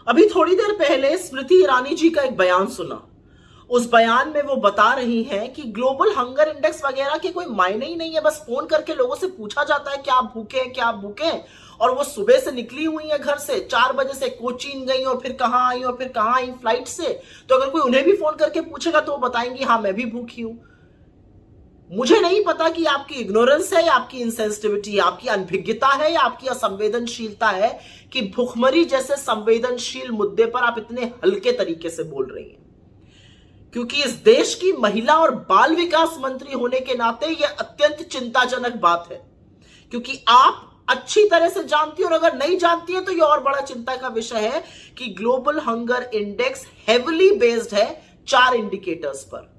अभी थोड़ी देर पहले स्मृति ईरानी जी का एक बयान सुना। उस बयान में वो बता रही हैं कि ग्लोबल हंगर इंडेक्स वगैरह के कोई मायने ही नहीं है, बस फोन करके लोगों से पूछा जाता है क्या आप भूखे हैं, क्या आप भूखे हैं। और वो सुबह से निकली हुई है घर से, 4 बजे से कोचीन गई और फिर कहां आई और फिर कहां आई फ्लाइट से। तो अगर कोई उन्हें भी फोन करके पूछेगा तो वो बताएंगी हाँ मैं भी भूखी हूं। मुझे नहीं पता कि आपकी इग्नोरेंस है या आपकी इनसेंसिटिविटी, आपकी अनभिज्ञता है या आपकी असंवेदनशीलता है कि भुखमरी जैसे संवेदनशील मुद्दे पर आप इतने हल्के तरीके से बोल रही हैं। क्योंकि इस देश की महिला और बाल विकास मंत्री होने के नाते यह अत्यंत चिंताजनक बात है, क्योंकि आप अच्छी तरह से जानती हैं, और अगर नहीं जानती है तो यह और बड़ा चिंता का विषय है कि global hunger index heavily based है 4 इंडिकेटर्स पर: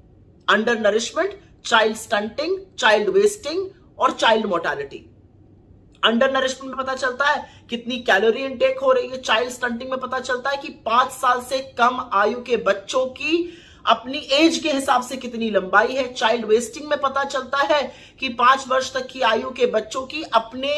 under nourishment, child stunting, child wasting और चाइल्ड मोर्टालिटी। अंडर नरिशमेंट में पता चलता है कितनी कैलोरी इनटेक हो रही है, चाइल्ड स्टंटिंग में पता चलता है कि 5 साल से कम आयु के बच्चों की अपनी एज के हिसाब से कितनी लंबाई है, चाइल्ड वेस्टिंग में पता चलता है कि 5 वर्ष तक की आयु के बच्चों की अपने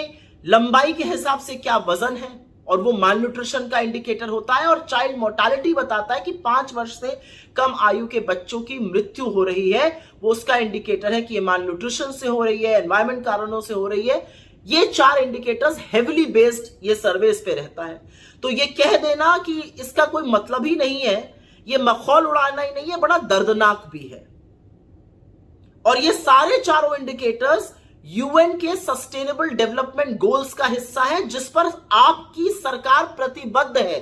लंबाई के हिसाब से क्या वजन है, और वो माल न्यूट्रिशन का इंडिकेटर होता है। और चाइल्ड मोर्टालिटी बताता है कि 5 वर्ष से कम आयु के बच्चों की मृत्यु हो रही है, वो उसका इंडिकेटर है कि ये माल न्यूट्रिशन से हो रही है, एनवायरमेंट कारणों से हो रही है। ये 4 इंडिकेटर्स हेविली बेस्ड ये सर्वे इस पे रहता है। तो ये कह देना कि इसका कोई मतलब ही नहीं है, ये मखौल उड़ाना ही नहीं है, बड़ा दर्दनाक भी है। और ये सारे चारों इंडिकेटर्स यूएन के सस्टेनेबल डेवलपमेंट गोल्स का हिस्सा है, जिस पर आपकी सरकार प्रतिबद्ध है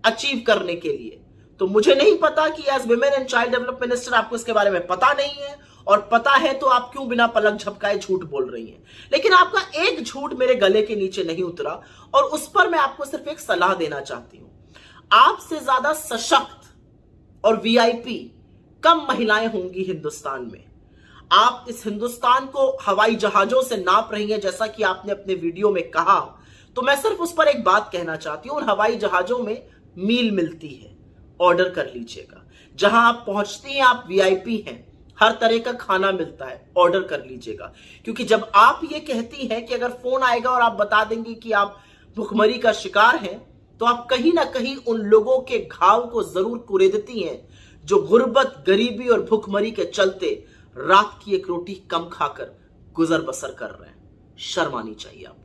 अचीव करने के लिए। तो मुझे नहीं पता कि as women and child development minister आपको इसके बारे में पता नहीं है, और पता है तो आप क्यों बिना पलक झपकाए झूठ बोल रही हैं। लेकिन आपका एक झूठ मेरे गले के नीचे नहीं उतरा, और उस पर मैं आपको सिर्फ एक सलाह देना चाहती हूं। आपसे ज्यादा सशक्त और वीआईपी कम महिलाएं होंगी हिंदुस्तान में। आप इस हिंदुस्तान को हवाई जहाजों से नाप रही हैं, जैसा कि आपने अपने वीडियो में कहा। तो मैं सिर्फ उस पर एक बात कहना चाहती हूं, उन हवाई जहाजों में मील मिलती है, ऑर्डर कर लीजिएगा। जहां आप पहुंचती हैं आप वीआईपी हैं, हर तरह का खाना मिलता है, ऑर्डर कर लीजिएगा। क्योंकि जब आप ये कहती हैं कि अगर फोन आएगा और आप बता देंगे कि आप भुखमरी का शिकार हैं, तो आप कहीं ना कहीं उन लोगों के घाव को जरूर कुरेदती हैं जो गुर्बत, गरीबी और भुखमरी के चलते रात की एक रोटी कम खाकर गुजर बसर कर रहे हैं। शर्म आनी चाहिए आपको।